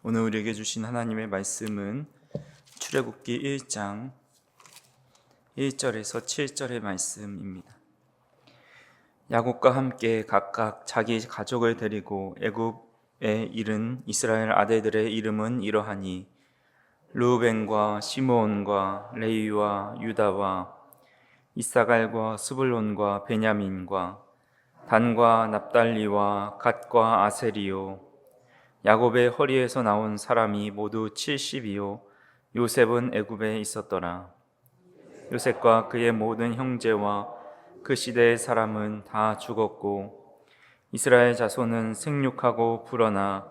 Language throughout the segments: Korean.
오늘 우리에게 주신 하나님의 말씀은 출애굽기 1장 1절에서 7절의 말씀입니다. 야곱과 함께 각각 자기 가족을 데리고 애굽에 이른 이스라엘 아들들의 이름은 이러하니 르우벤과 시므온과 레위와 유다와 이사갈과 스불론과 베냐민과 단과 납달리와 갓과 아세리요 야곱의 허리에서 나온 사람이 모두 70이요 요셉은 애굽에 있었더라. 요셉과 그의 모든 형제와 그 시대의 사람은 다 죽었고 이스라엘 자손은 생육하고 불어나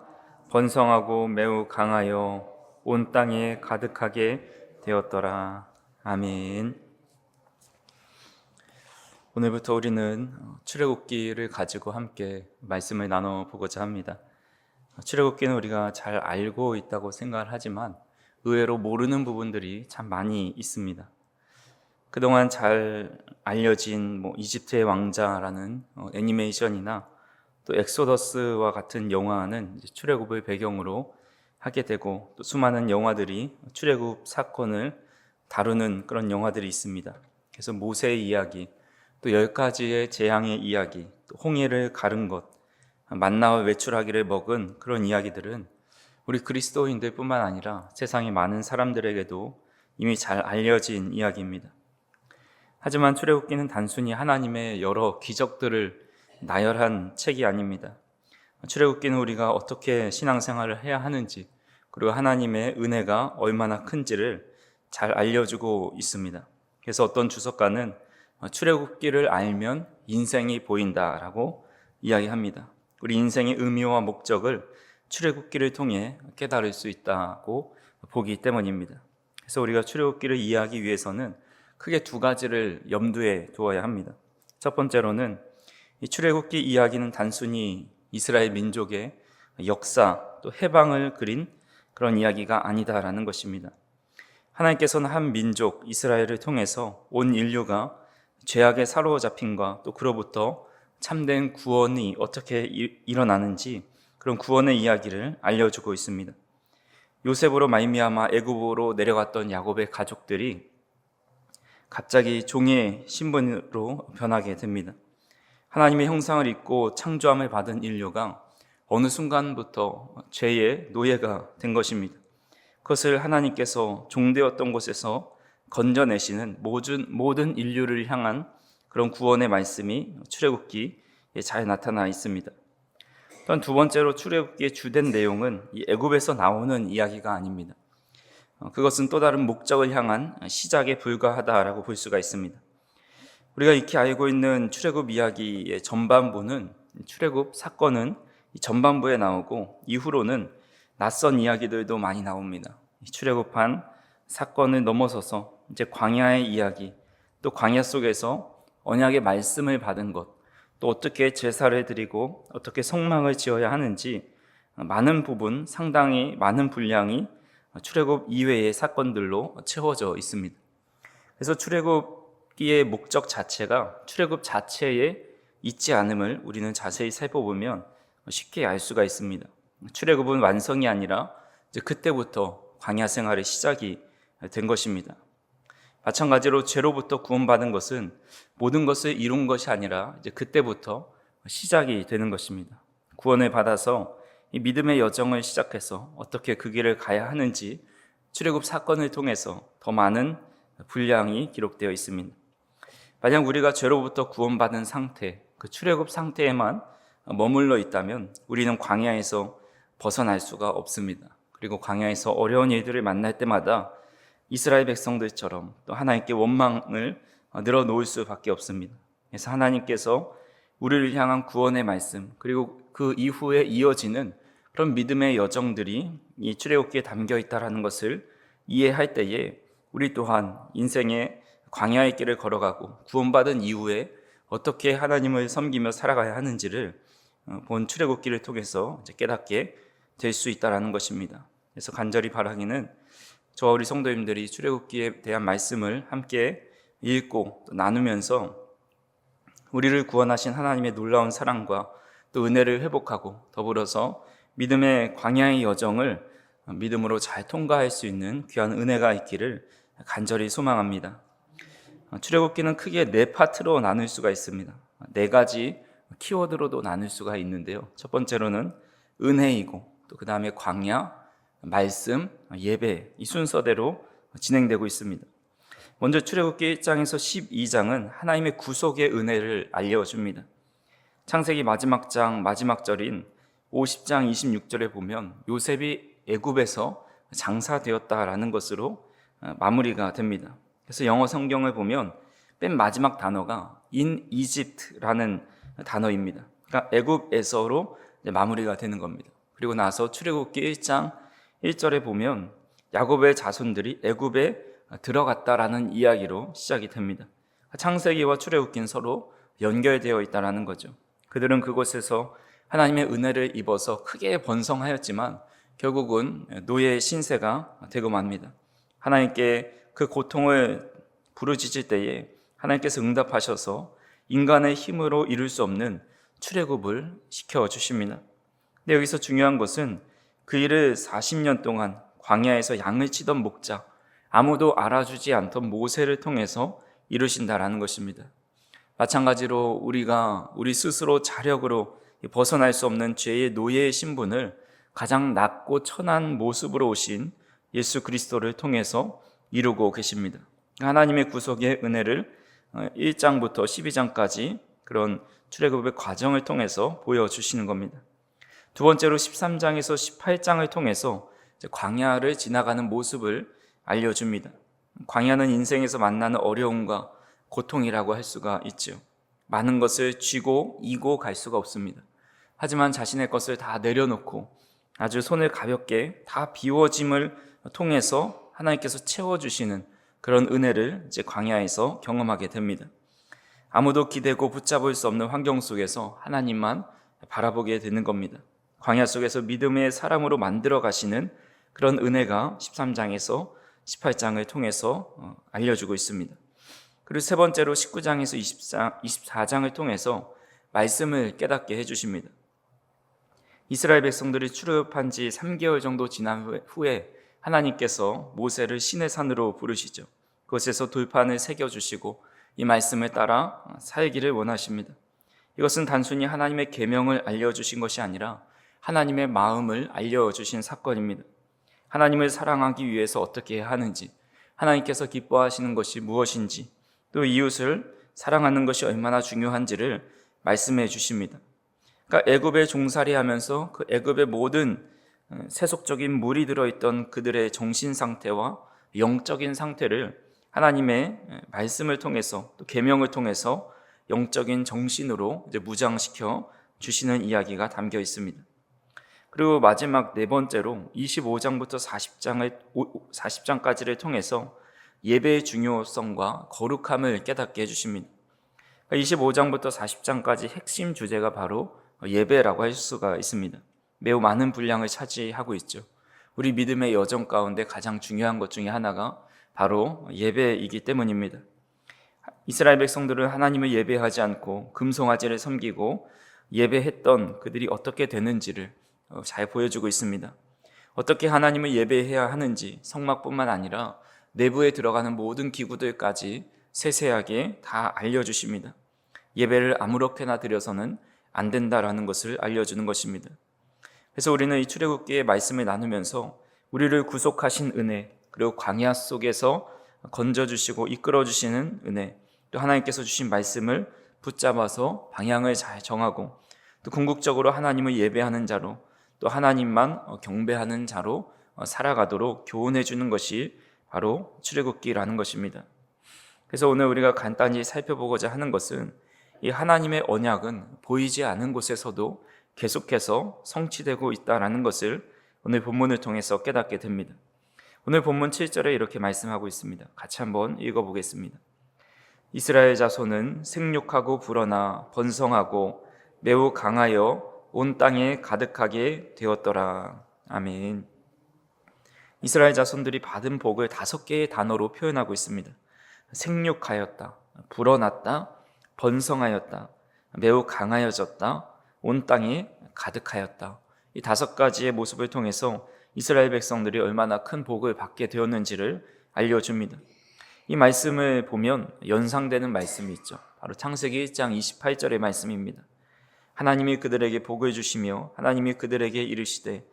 번성하고 매우 강하여 온 땅에 가득하게 되었더라. 아멘. 오늘부터 우리는 출애굽기를 가지고 함께 말씀을 나눠보고자 합니다. 출애굽기는 우리가 잘 알고 있다고 생각을 하지만 의외로 모르는 부분들이 참 많이 있습니다. 그동안 잘 알려진 이집트의 왕자라는 애니메이션이나 또 엑소더스와 같은 영화는 출애굽을 배경으로 하게 되고 또 수많은 영화들이 출애굽 사건을 다루는 그런 영화들이 있습니다. 그래서 모세의 이야기, 또 10가지의 재앙의 이야기, 또 홍해를 가른 것, 만나와 외출하기를 먹은 그런 이야기들은 우리 그리스도인들 뿐만 아니라 세상의 많은 사람들에게도 이미 잘 알려진 이야기입니다. 하지만 출애굽기는 단순히 하나님의 여러 기적들을 나열한 책이 아닙니다. 출애굽기는 우리가 어떻게 신앙생활을 해야 하는지, 그리고 하나님의 은혜가 얼마나 큰지를 잘 알려주고 있습니다. 그래서 어떤 주석가는 출애굽기를 알면 인생이 보인다라고 이야기합니다. 우리 인생의 의미와 목적을 출애굽기를 통해 깨달을 수 있다고 보기 때문입니다. 그래서 우리가 출애굽기를 이해하기 위해서는 크게 두 가지를 염두에 두어야 합니다. 첫 번째로는 이 출애굽기 이야기는 단순히 이스라엘 민족의 역사 또 해방을 그린 그런 이야기가 아니다라는 것입니다. 하나님께서는 한 민족 이스라엘을 통해서 온 인류가 죄악에 사로잡힌과 또 그로부터 참된 구원이 어떻게 일어나는지 그런 구원의 이야기를 알려주고 있습니다. 요셉으로 말미암아 애굽으로 내려갔던 야곱의 가족들이 갑자기 종의 신분으로 변하게 됩니다. 하나님의 형상을 입고 창조함을 받은 인류가 어느 순간부터 죄의 노예가 된 것입니다. 그것을 하나님께서 종되었던 곳에서 건져내시는 모든 인류를 향한 그런 구원의 말씀이 출애굽기에 잘 나타나 있습니다. 또한 두 번째로 출애굽기의 주된 내용은 이 애굽에서 나오는 이야기가 아닙니다. 그것은 또 다른 목적을 향한 시작에 불과하다라고 볼 수가 있습니다. 우리가 익히 알고 있는 출애굽 이야기의 전반부는 출애굽 사건은 전반부에 나오고 이후로는 낯선 이야기들도 많이 나옵니다. 출애굽한 사건을 넘어서서 이제 광야의 이야기, 또 광야 속에서 언약의 말씀을 받은 것, 또 어떻게 제사를 드리고 어떻게 성막을 지어야 하는지 많은 부분, 상당히 많은 분량이 출애굽 이외의 사건들로 채워져 있습니다. 그래서 출애굽기의 목적 자체가 출애굽 자체에 있지 않음을 우리는 자세히 살펴보면 쉽게 알 수가 있습니다. 출애굽은 완성이 아니라 이제 그때부터 광야 생활의 시작이 된 것입니다. 마찬가지로 죄로부터 구원받은 것은 모든 것을 이룬 것이 아니라 이제 그때부터 시작이 되는 것입니다. 구원을 받아서 이 믿음의 여정을 시작해서 어떻게 그 길을 가야 하는지 출애굽 사건을 통해서 더 많은 분량이 기록되어 있습니다. 만약 우리가 죄로부터 구원받은 상태, 그 출애굽 상태에만 머물러 있다면 우리는 광야에서 벗어날 수가 없습니다. 그리고 광야에서 어려운 일들을 만날 때마다 이스라엘 백성들처럼 또 하나님께 원망을 늘어놓을 수밖에 없습니다. 그래서 하나님께서 우리를 향한 구원의 말씀, 그리고 그 이후에 이어지는 그런 믿음의 여정들이 이 출애굽기에 담겨 있다는 것을 이해할 때에 우리 또한 인생의 광야의 길을 걸어가고 구원받은 이후에 어떻게 하나님을 섬기며 살아가야 하는지를 본 출애굽기를 통해서 깨닫게 될 수 있다는 것입니다. 그래서 간절히 바라기는 저와 우리 성도님들이 출애굽기에 대한 말씀을 함께 읽고 또 나누면서 우리를 구원하신 하나님의 놀라운 사랑과 또 은혜를 회복하고 더불어서 믿음의 광야의 여정을 믿음으로 잘 통과할 수 있는 귀한 은혜가 있기를 간절히 소망합니다. 출애굽기는 크게 네 파트로 나눌 수가 있습니다. 네 가지 키워드로도 나눌 수가 있는데요. 첫 번째로는 은혜이고, 또 그 다음에 광야, 말씀, 예배, 이 순서대로 진행되고 있습니다. 먼저 출애굽기 1장에서 12장은 하나님의 구속의 은혜를 알려줍니다. 창세기 마지막 장 마지막 절인 50장 26절에 보면 요셉이 애굽에서 장사되었다라는 것으로 마무리가 됩니다. 그래서 영어 성경을 보면 맨 마지막 단어가 in Egypt라는 단어입니다. 그러니까 애굽에서로 마무리가 되는 겁니다. 그리고 나서 출애굽기 1장 1절에 보면 야곱의 자손들이 애굽에 들어갔다라는 이야기로 시작이 됩니다. 창세기와 출애굽기는 서로 연결되어 있다라는 거죠. 그들은 그곳에서 하나님의 은혜를 입어서 크게 번성하였지만 결국은 노예의 신세가 되고 맙니다. 하나님께 그 고통을 부르짖을 때에 하나님께서 응답하셔서 인간의 힘으로 이룰 수 없는 출애굽을 시켜주십니다. 근데 여기서 중요한 것은 그 일을 40년 동안 광야에서 양을 치던 목자, 아무도 알아주지 않던 모세를 통해서 이루신다라는 것입니다. 마찬가지로 우리가 우리 스스로 자력으로 벗어날 수 없는 죄의 노예의 신분을 가장 낮고 천한 모습으로 오신 예수 그리스도를 통해서 이루고 계십니다. 하나님의 구속의 은혜를 1장부터 12장까지 그런 출애굽의 과정을 통해서 보여주시는 겁니다. 두 번째로 13장에서 18장을 통해서 광야를 지나가는 모습을 알려줍니다. 광야는 인생에서 만나는 어려움과 고통이라고 할 수가 있죠. 많은 것을 쥐고 이고 갈 수가 없습니다. 하지만 자신의 것을 다 내려놓고 아주 손을 가볍게 다 비워짐을 통해서 하나님께서 채워주시는 그런 은혜를 이제 광야에서 경험하게 됩니다. 아무도 기대고 붙잡을 수 없는 환경 속에서 하나님만 바라보게 되는 겁니다. 광야 속에서 믿음의 사람으로 만들어 가시는 그런 은혜가 13장에서 18장을 통해서 알려주고 있습니다. 그리고 세 번째로 19장에서 24장을 통해서 말씀을 깨닫게 해주십니다. 이스라엘 백성들이 출애굽한 지 3개월 정도 지난 후에 하나님께서 모세를 시내 산으로 부르시죠. 그곳에서 돌판을 새겨주시고 이 말씀을 따라 살기를 원하십니다. 이것은 단순히 하나님의 계명을 알려주신 것이 아니라 하나님의 마음을 알려주신 사건입니다. 하나님을 사랑하기 위해서 어떻게 해야 하는지, 하나님께서 기뻐하시는 것이 무엇인지, 또 이웃을 사랑하는 것이 얼마나 중요한지를 말씀해 주십니다. 그러니까 애굽에 종살이하면서 그 애굽의 모든 세속적인 물이 들어있던 그들의 정신 상태와 영적인 상태를 하나님의 말씀을 통해서 또 계명을 통해서 영적인 정신으로 이제 무장시켜 주시는 이야기가 담겨 있습니다. 그리고 마지막 네 번째로 25장부터 40장까지를 통해서 예배의 중요성과 거룩함을 깨닫게 해주십니다. 25장부터 40장까지 핵심 주제가 바로 예배라고 할 수가 있습니다. 매우 많은 분량을 차지하고 있죠. 우리 믿음의 여정 가운데 가장 중요한 것 중에 하나가 바로 예배이기 때문입니다. 이스라엘 백성들은 하나님을 예배하지 않고 금송아지를 섬기고 예배했던 그들이 어떻게 되는지를 잘 보여주고 있습니다. 어떻게 하나님을 예배해야 하는지 성막뿐만 아니라 내부에 들어가는 모든 기구들까지 세세하게 다 알려주십니다. 예배를 아무렇게나 드려서는 안 된다라는 것을 알려주는 것입니다. 그래서 우리는 이 출애굽기의 말씀을 나누면서 우리를 구속하신 은혜, 그리고 광야 속에서 건져주시고 이끌어주시는 은혜, 또 하나님께서 주신 말씀을 붙잡아서 방향을 잘 정하고 또 궁극적으로 하나님을 예배하는 자로 또 하나님만 경배하는 자로 살아가도록 교훈해 주는 것이 바로 출애굽기라는 것입니다. 그래서 오늘 우리가 간단히 살펴보고자 하는 것은 이 하나님의 언약은 보이지 않은 곳에서도 계속해서 성취되고 있다는 것을 오늘 본문을 통해서 깨닫게 됩니다. 오늘 본문 7절에 이렇게 말씀하고 있습니다. 같이 한번 읽어보겠습니다. 이스라엘 자손은 생육하고 불어나 번성하고 매우 강하여 온 땅에 가득하게 되었더라. 아멘. 이스라엘 자손들이 받은 복을 5개의 단어로 표현하고 있습니다. 생육하였다, 불어났다, 번성하였다, 매우 강하여졌다, 온 땅에 가득하였다. 이 5가지의 모습을 통해서 이스라엘 백성들이 얼마나 큰 복을 받게 되었는지를 알려줍니다. 이 말씀을 보면 연상되는 말씀이 있죠. 바로 창세기 1장 28절의 말씀입니다. 하나님이 그들에게 복을 주시며 하나님이 그들에게 이르시되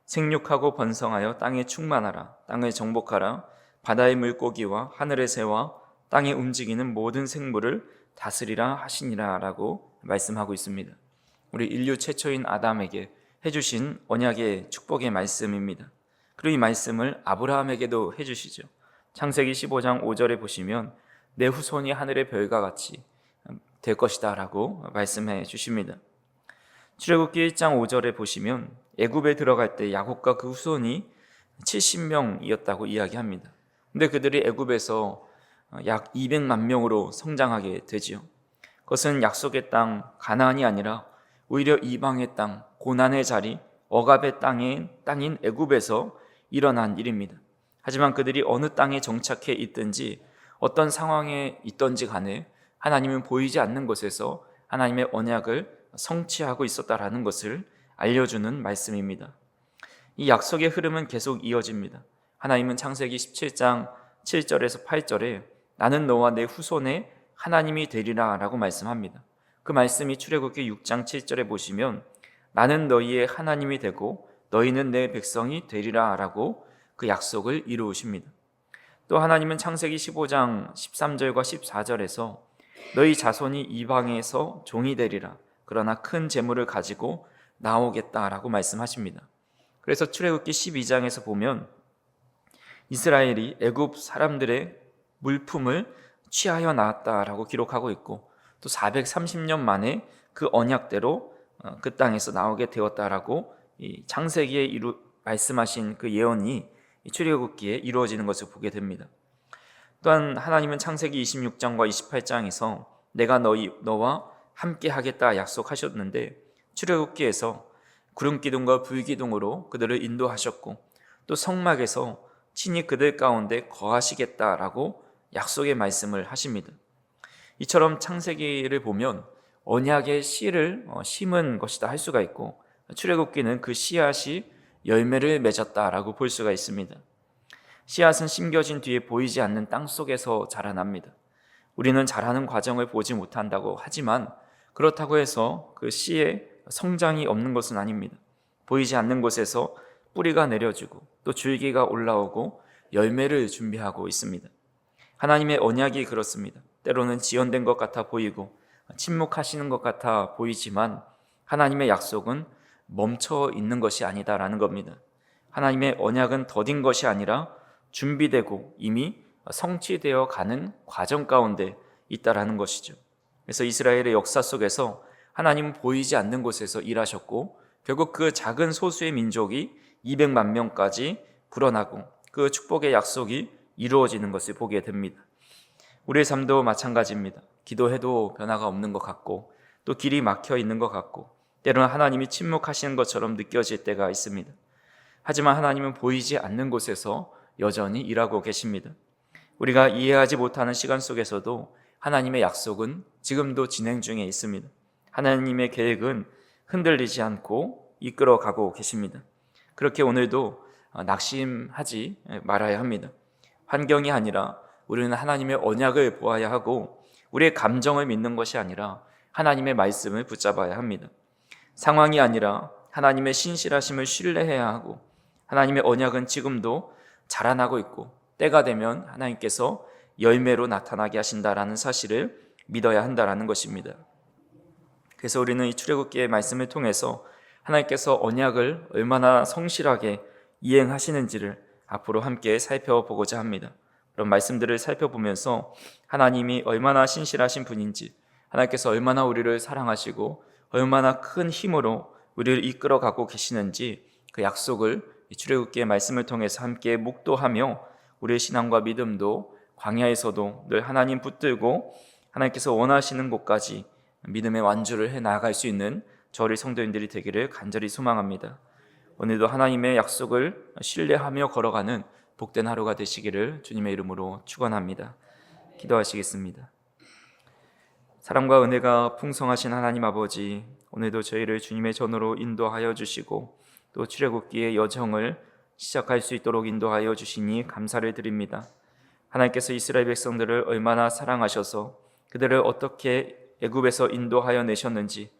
생육하고 번성하여 땅에 충만하라. 땅을 정복하라. 바다의 물고기와 하늘의 새와 땅에 움직이는 모든 생물을 다스리라 하시니라 라고 말씀하고 있습니다. 우리 인류 최초인 아담에게 해주신 언약의 축복의 말씀입니다. 그리고 이 말씀을 아브라함에게도 해주시죠. 창세기 15장 5절에 보시면 내 후손이 하늘의 별과 같이 될 것이다 라고 말씀해 주십니다. 출애굽기 1장 5절에 보시면 애굽에 들어갈 때 야곱과 그 후손이 70명이었다고 이야기합니다. 근데 그들이 애굽에서 약 200만 명으로 성장하게 되지요. 그것은 약속의 땅 가나안이 아니라 오히려 이방의 땅, 고난의 자리, 억압의 땅인 애굽에서 일어난 일입니다. 하지만 그들이 어느 땅에 정착해 있든지 어떤 상황에 있든지 간에 하나님은 보이지 않는 곳에서 하나님의 언약을 성취하고 있었다라는 것을 알려주는 말씀입니다. 이 약속의 흐름은 계속 이어집니다. 하나님은 창세기 17장 7절에서 8절에 나는 너와 내 후손의 하나님이 되리라 라고 말씀합니다. 그 말씀이 출애굽기 6장 7절에 보시면 나는 너희의 하나님이 되고 너희는 내 백성이 되리라 라고 그 약속을 이루십니다. 또 하나님은 창세기 15장 13절과 14절에서 너희 자손이 이방에서 종이 되리라. 그러나 큰 재물을 가지고 나오겠다라고 말씀하십니다. 그래서 출애굽기 12장에서 보면 이스라엘이 애굽 사람들의 물품을 취하여 나왔다라고 기록하고 있고 또 430년 만에 그 언약대로 그 땅에서 나오게 되었다라고 이 창세기에 말씀하신 그 예언이 출애굽기에 이루어지는 것을 보게 됩니다. 또한 하나님은 창세기 26장과 28장에서 내가 너와 함께 하겠다 약속하셨는데 출애굽기에서 구름기둥과 불기둥으로 그들을 인도하셨고 또 성막에서 친히 그들 가운데 거하시겠다라고 약속의 말씀을 하십니다. 이처럼 창세기를 보면 언약의 씨를 심은 것이다 할 수가 있고 출애굽기는 그 씨앗이 열매를 맺었다라고 볼 수가 있습니다. 씨앗은 심겨진 뒤에 보이지 않는 땅 속에서 자라납니다. 우리는 자라는 과정을 보지 못한다고 하지만 그렇다고 해서 그 씨의 성장이 없는 것은 아닙니다. 보이지 않는 곳에서 뿌리가 내려지고 또 줄기가 올라오고 열매를 준비하고 있습니다. 하나님의 언약이 그렇습니다. 때로는 지연된 것 같아 보이고 침묵하시는 것 같아 보이지만 하나님의 약속은 멈춰 있는 것이 아니다라는 겁니다. 하나님의 언약은 더딘 것이 아니라 준비되고 이미 성취되어 가는 과정 가운데 있다라는 것이죠. 그래서 이스라엘의 역사 속에서 하나님은 보이지 않는 곳에서 일하셨고 결국 그 작은 소수의 민족이 200만 명까지 불어나고 그 축복의 약속이 이루어지는 것을 보게 됩니다. 우리의 삶도 마찬가지입니다. 기도해도 변화가 없는 것 같고 또 길이 막혀 있는 것 같고 때로는 하나님이 침묵하시는 것처럼 느껴질 때가 있습니다. 하지만 하나님은 보이지 않는 곳에서 여전히 일하고 계십니다. 우리가 이해하지 못하는 시간 속에서도 하나님의 약속은 지금도 진행 중에 있습니다. 하나님의 계획은 흔들리지 않고 이끌어가고 계십니다. 그렇게 오늘도 낙심하지 말아야 합니다. 환경이 아니라 우리는 하나님의 언약을 보아야 하고 우리의 감정을 믿는 것이 아니라 하나님의 말씀을 붙잡아야 합니다. 상황이 아니라 하나님의 신실하심을 신뢰해야 하고 하나님의 언약은 지금도 자라나고 있고 때가 되면 하나님께서 열매로 나타나게 하신다라는 사실을 믿어야 한다라는 것입니다. 그래서 우리는 이 출애굽기의 말씀을 통해서 하나님께서 언약을 얼마나 성실하게 이행하시는지를 앞으로 함께 살펴보고자 합니다. 그런 말씀들을 살펴보면서 하나님이 얼마나 신실하신 분인지, 하나님께서 얼마나 우리를 사랑하시고 얼마나 큰 힘으로 우리를 이끌어가고 계시는지 그 약속을 출애굽기의 말씀을 통해서 함께 묵도하며 우리의 신앙과 믿음도 광야에서도 늘 하나님 붙들고 하나님께서 원하시는 곳까지 믿음의 완주를 해 나아갈 수 있는 저희 성도님들이 되기를 간절히 소망합니다. 오늘도 하나님의 약속을 신뢰하며 걸어가는 복된 하루가 되시기를 주님의 이름으로 축원합니다. 기도하시겠습니다. 사랑과 은혜가 풍성하신 하나님 아버지, 오늘도 저희를 주님의 전으로 인도하여 주시고 또 출애굽기의 여정을 시작할 수 있도록 인도하여 주시니 감사를 드립니다. 하나님께서 이스라엘 백성들을 얼마나 사랑하셔서 그들을 어떻게 애굽에서 인도하여 내셨는지,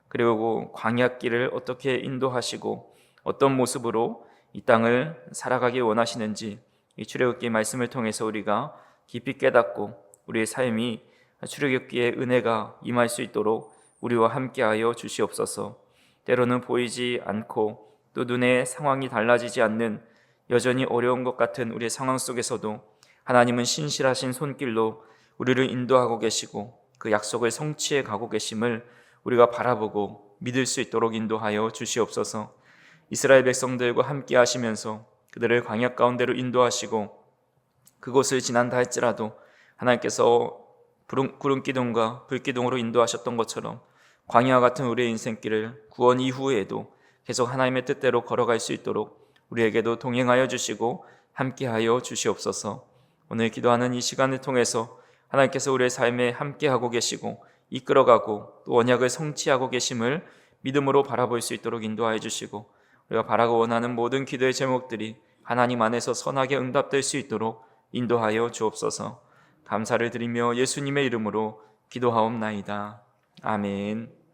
그리고 광야길을 어떻게 인도하시고 어떤 모습으로 이 땅을 살아가기 원하시는지 이 출애굽기 말씀을 통해서 우리가 깊이 깨닫고 우리의 삶이 출애굽기의 은혜가 임할 수 있도록 우리와 함께하여 주시옵소서. 때로는 보이지 않고 또 눈의 상황이 달라지지 않는 여전히 어려운 것 같은 우리의 상황 속에서도 하나님은 신실하신 손길로 우리를 인도하고 계시고 그 약속을 성취해 가고 계심을 우리가 바라보고 믿을 수 있도록 인도하여 주시옵소서. 이스라엘 백성들과 함께 하시면서 그들을 광야 가운데로 인도하시고 그곳을 지난다 할지라도 하나님께서 구름 기둥과 불 기둥으로 인도하셨던 것처럼 광야와 같은 우리의 인생길을 구원 이후에도 계속 하나님의 뜻대로 걸어갈 수 있도록 우리에게도 동행하여 주시고 함께하여 주시옵소서. 오늘 기도하는 이 시간을 통해서 하나님께서 우리의 삶에 함께하고 계시고 이끌어가고 또 언약을 성취하고 계심을 믿음으로 바라볼 수 있도록 인도하여 주시고 우리가 바라고 원하는 모든 기도의 제목들이 하나님 안에서 선하게 응답될 수 있도록 인도하여 주옵소서. 감사를 드리며 예수님의 이름으로 기도하옵나이다. 아멘.